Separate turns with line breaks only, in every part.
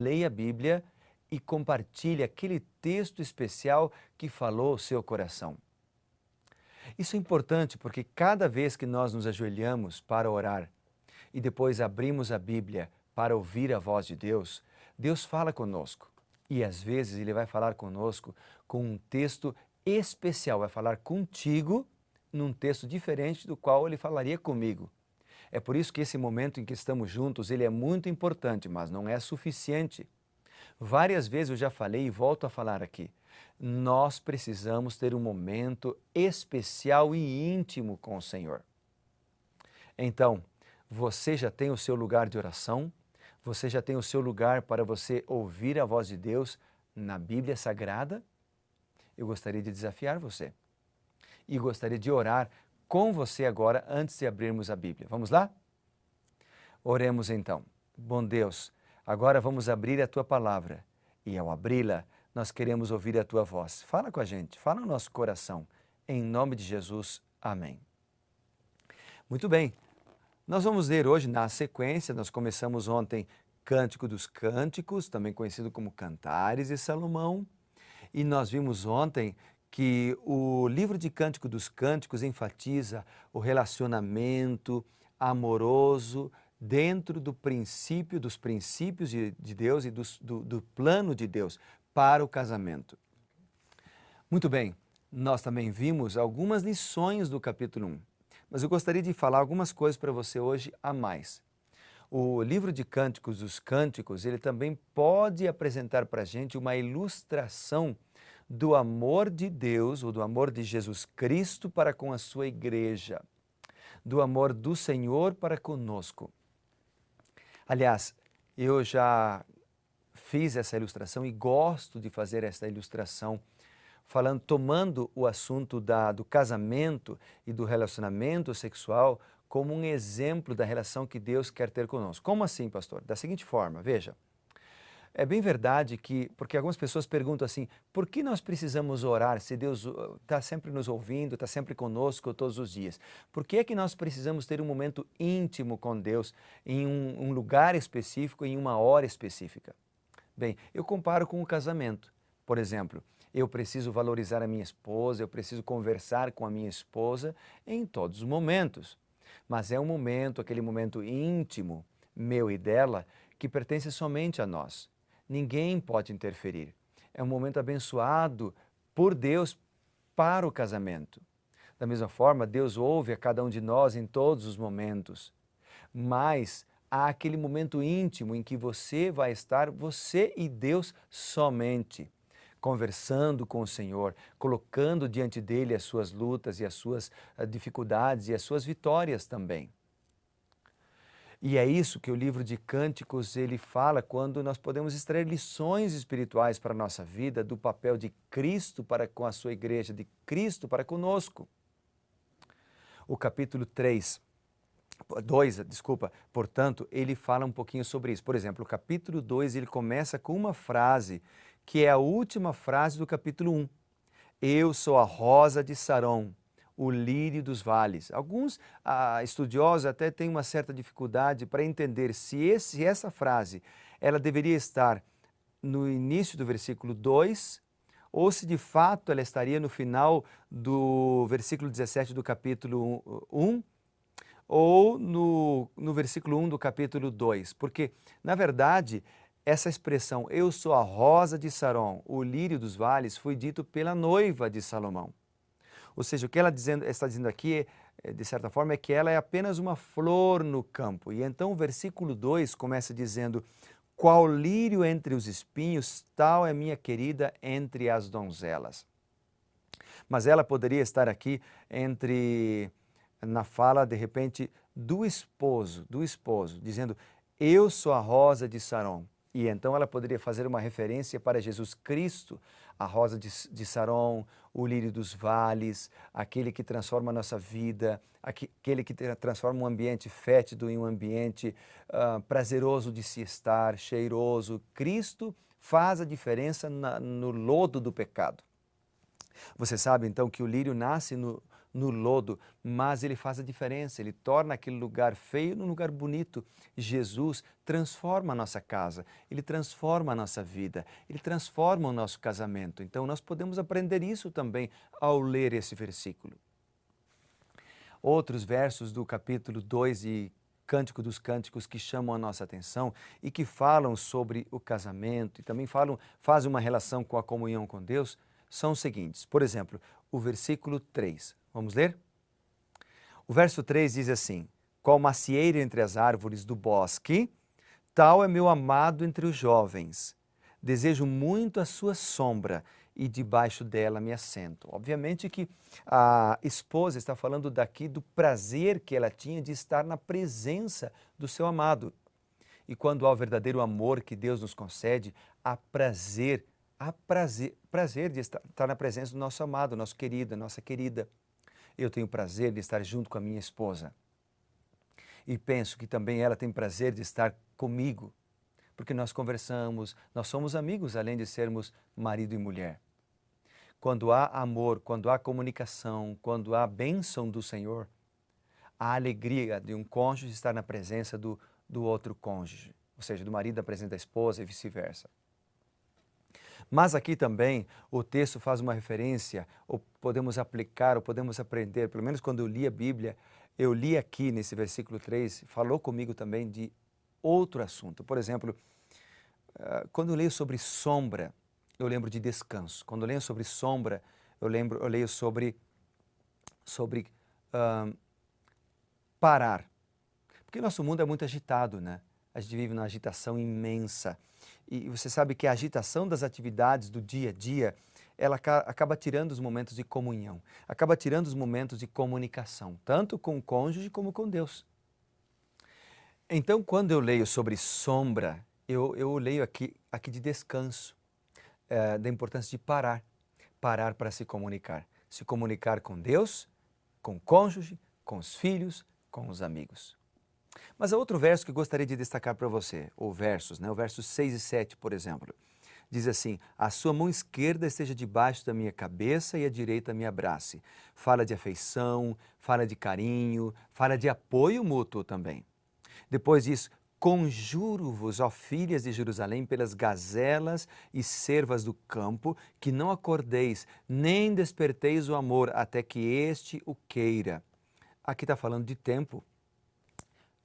leia a Bíblia e compartilhe aquele texto especial que falou o seu coração. Isso é importante porque cada vez que nós nos ajoelhamos para orar e depois abrimos a Bíblia para ouvir a voz de Deus, Deus fala conosco. E às vezes Ele vai falar conosco com um texto especial, vai falar contigo num texto diferente do qual Ele falaria comigo. É por isso que esse momento em que estamos juntos, ele é muito importante, mas não é suficiente. Várias vezes eu já falei e volto a falar aqui. Nós precisamos ter um momento especial e íntimo com o Senhor. Então, você já tem o seu lugar de oração? Você já tem o seu lugar para você ouvir a voz de Deus na Bíblia Sagrada? Eu gostaria de desafiar você e gostaria de orar com você agora antes de abrirmos a Bíblia. Vamos lá? Oremos então. Bom Deus, agora vamos abrir a Tua palavra e ao abri-la, nós queremos ouvir a Tua voz. Fala com a gente, fala no nosso coração. Em nome de Jesus, amém. Muito bem, nós vamos ler hoje na sequência, nós começamos ontem Cântico dos Cânticos, também conhecido como Cantares de Salomão, e nós vimos ontem que o livro de Cântico dos Cânticos enfatiza o relacionamento amoroso dentro do princípio, dos princípios de Deus e do plano de Deus para o casamento. Muito bem, nós também vimos algumas lições do capítulo 1, mas eu gostaria de falar algumas coisas para você hoje a mais. O livro de Cânticos dos Cânticos, ele também pode apresentar para a gente uma ilustração do amor de Deus, ou do amor de Jesus Cristo para com a sua igreja, do amor do Senhor para conosco. Aliás, eu já fiz essa ilustração e gosto de fazer essa ilustração, tomando o assunto do casamento e do relacionamento sexual como um exemplo da relação que Deus quer ter conosco. Como assim, pastor? Da seguinte forma, veja. É bem verdade porque algumas pessoas perguntam assim, por que nós precisamos orar se Deus está sempre nos ouvindo, está sempre conosco todos os dias? Por que é que nós precisamos ter um momento íntimo com Deus em um lugar específico, em uma hora específica? Bem, eu comparo com o casamento. Por exemplo, eu preciso valorizar a minha esposa, eu preciso conversar com a minha esposa em todos os momentos. Mas é um momento, aquele momento íntimo, meu e dela, que pertence somente a nós. Ninguém pode interferir. É um momento abençoado por Deus para o casamento. Da mesma forma, Deus ouve a cada um de nós em todos os momentos. Mas há aquele momento íntimo em que você vai estar, você e Deus somente, conversando com o Senhor, colocando diante dele as suas lutas e as suas dificuldades e as suas vitórias também. E é isso que o livro de Cânticos ele fala quando nós podemos extrair lições espirituais para a nossa vida do papel de Cristo para com a sua igreja, de Cristo para conosco. O capítulo 2, portanto, ele fala um pouquinho sobre isso. Por exemplo, o capítulo 2 ele começa com uma frase que é a última frase do capítulo 1. Eu sou a rosa de Saron, o lírio dos vales. Alguns estudiosos até têm uma certa dificuldade para entender se essa frase ela deveria estar no início do versículo 2 ou se de fato ela estaria no final do versículo 17 do capítulo 1 ou no versículo 1 do capítulo 2. Porque, na verdade, essa expressão, eu sou a rosa de Saron, o lírio dos vales, foi dito pela noiva de Salomão. Ou seja, o que ela está dizendo aqui, de certa forma, é que ela é apenas uma flor no campo. E então o versículo 2 começa dizendo, qual lírio entre os espinhos, tal é minha querida entre as donzelas. Mas ela poderia estar aqui na fala, de repente, do esposo, dizendo, eu sou a rosa de Saron. E então ela poderia fazer uma referência para Jesus Cristo, a rosa de Saron, o lírio dos vales, aquele que transforma a nossa vida, aquele que transforma um ambiente fétido em um ambiente prazeroso de se estar, cheiroso. Cristo faz a diferença no lodo do pecado. Você sabe então que o lírio nasce no lodo, mas Ele faz a diferença, Ele torna aquele lugar feio num lugar bonito. Jesus transforma a nossa casa, Ele transforma a nossa vida, Ele transforma o nosso casamento. Então nós podemos aprender isso também ao ler esse versículo. Outros versos do capítulo 2 de Cântico dos Cânticos que chamam a nossa atenção e que falam sobre o casamento e também fazem uma relação com a comunhão com Deus, são os seguintes. Por exemplo, o versículo 3. Vamos ler? O verso 3 diz assim: qual macieira entre as árvores do bosque, tal é meu amado entre os jovens. Desejo muito a sua sombra e debaixo dela me assento. Obviamente que a esposa está falando daqui do prazer que ela tinha de estar na presença do seu amado. E quando há o verdadeiro amor que Deus nos concede, há prazer de estar na presença do nosso amado, nosso querido, nossa querida. Eu tenho prazer de estar junto com a minha esposa. E penso que também ela tem prazer de estar comigo, porque nós conversamos, nós somos amigos, além de sermos marido e mulher. Quando há amor, quando há comunicação, quando há bênção do Senhor, a alegria de um cônjuge estar na presença do outro cônjuge, ou seja, do marido na presença da esposa e vice-versa. Mas aqui também o texto faz uma referência, ou podemos aplicar, ou podemos aprender, pelo menos quando eu li a Bíblia, eu li aqui nesse versículo 3, falou comigo também de outro assunto. Por exemplo, quando eu leio sobre sombra, eu lembro de descanso. Quando eu leio sobre sombra, eu leio sobre parar. Porque nosso mundo é muito agitado, né? A gente vive numa agitação imensa. E você sabe que a agitação das atividades do dia a dia, ela acaba tirando os momentos de comunhão, acaba tirando os momentos de comunicação, tanto com o cônjuge como com Deus. Então, quando eu leio sobre sombra, eu leio aqui de descanso, da importância de parar para se comunicar com Deus, com o cônjuge, com os filhos, com os amigos. Mas há outro verso que eu gostaria de destacar para você, ou versos, né? O versos 6 e 7, por exemplo. Diz assim: a sua mão esquerda esteja debaixo da minha cabeça e a direita me abrace. Fala de afeição, fala de carinho, fala de apoio mútuo também. Depois diz: conjuro-vos, ó filhas de Jerusalém, pelas gazelas e cervas do campo, que não acordeis, nem desperteis o amor, até que este o queira. Aqui está falando de tempo.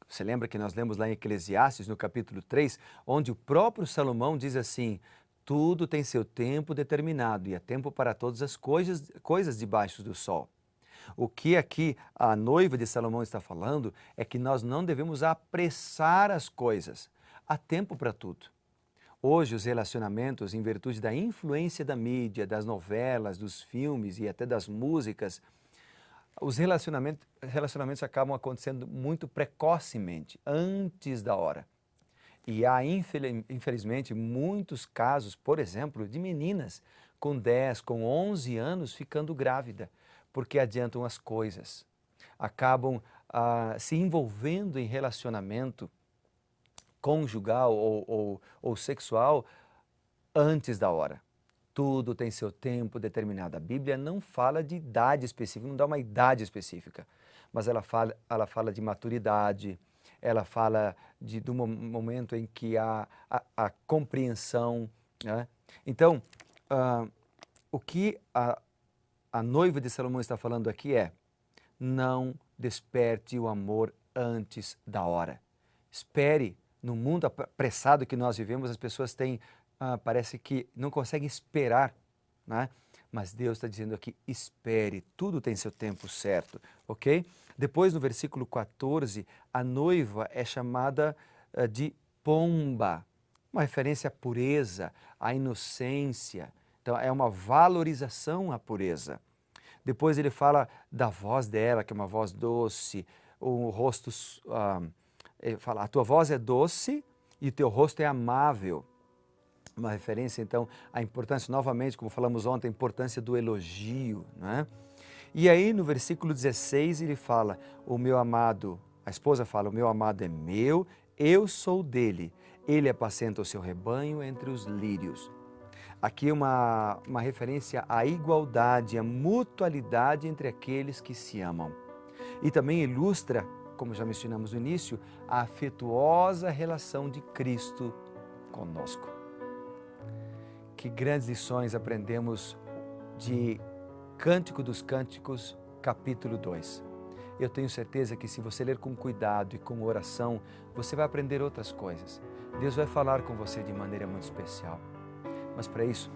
Você lembra que nós lemos lá em Eclesiastes, no capítulo 3, onde o próprio Salomão diz assim: tudo tem seu tempo determinado e há tempo para todas as coisas debaixo do sol. O que aqui a noiva de Salomão está falando é que nós não devemos apressar as coisas. Há tempo para tudo. Hoje, os relacionamentos, em virtude da influência da mídia, das novelas, dos filmes e até das músicas, os relacionamentos acabam acontecendo muito precocemente, antes da hora. E há, infelizmente, muitos casos, por exemplo, de meninas com 10, com 11 anos ficando grávida, porque adiantam as coisas. Acabam se envolvendo em relacionamento conjugal ou sexual antes da hora. Tudo tem seu tempo determinado. A Bíblia não fala de idade específica, não dá uma idade específica, mas ela fala de maturidade, ela fala do momento em que há a compreensão, né? Então, o que a noiva de Salomão está falando aqui é: não desperte o amor antes da hora. Espere. No mundo apressado que nós vivemos, as pessoas parece que não conseguem esperar, né? Mas Deus está dizendo aqui: espere, tudo tem seu tempo certo, ok? Depois, no versículo 14, a noiva é chamada de pomba, uma referência à pureza, à inocência. Então, é uma valorização à pureza. Depois ele fala da voz dela, que é uma voz doce, o rosto... ele fala: a tua voz é doce e o teu rosto é amável. Uma referência, então, à importância, novamente, como falamos ontem, a importância do elogio, né? E aí, no versículo 16, ele fala: o meu amado, a esposa fala: o meu amado é meu, eu sou dele. Ele apacenta o seu rebanho entre os lírios. Aqui uma referência à igualdade, à mutualidade entre aqueles que se amam. E também ilustra, como já mencionamos no início, a afetuosa relação de Cristo conosco. Que grandes lições aprendemos de Cântico dos Cânticos, capítulo 2. Eu tenho certeza que se você ler com cuidado e com oração, você vai aprender outras coisas. Deus vai falar com você de maneira muito especial. Mas para isso,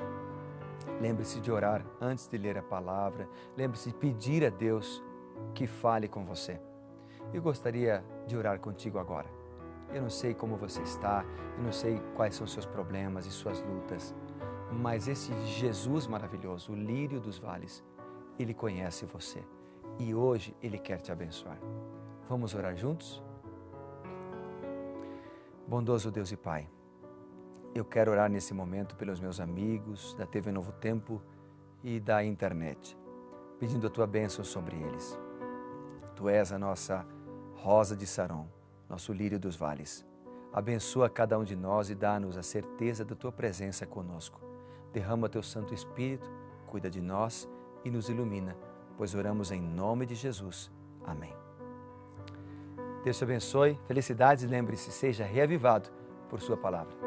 lembre-se de orar antes de ler a palavra, lembre-se de pedir a Deus que fale com você. Eu gostaria de orar contigo agora. Eu não sei como você está, eu não sei quais são seus problemas e suas lutas, mas esse Jesus maravilhoso, o lírio dos vales, Ele conhece você e hoje Ele quer te abençoar. Vamos orar juntos? Bondoso Deus e Pai, eu quero orar nesse momento pelos meus amigos da TV Novo Tempo e da internet, pedindo a Tua bênção sobre eles. Tu és a nossa rosa de Saron, nosso lírio dos vales. Abençoa cada um de nós e dá-nos a certeza da Tua presença conosco. Derrama Teu Santo Espírito, cuida de nós e nos ilumina, pois oramos em nome de Jesus. Amém. Deus te abençoe, felicidades e lembre-se, seja reavivado por Sua palavra.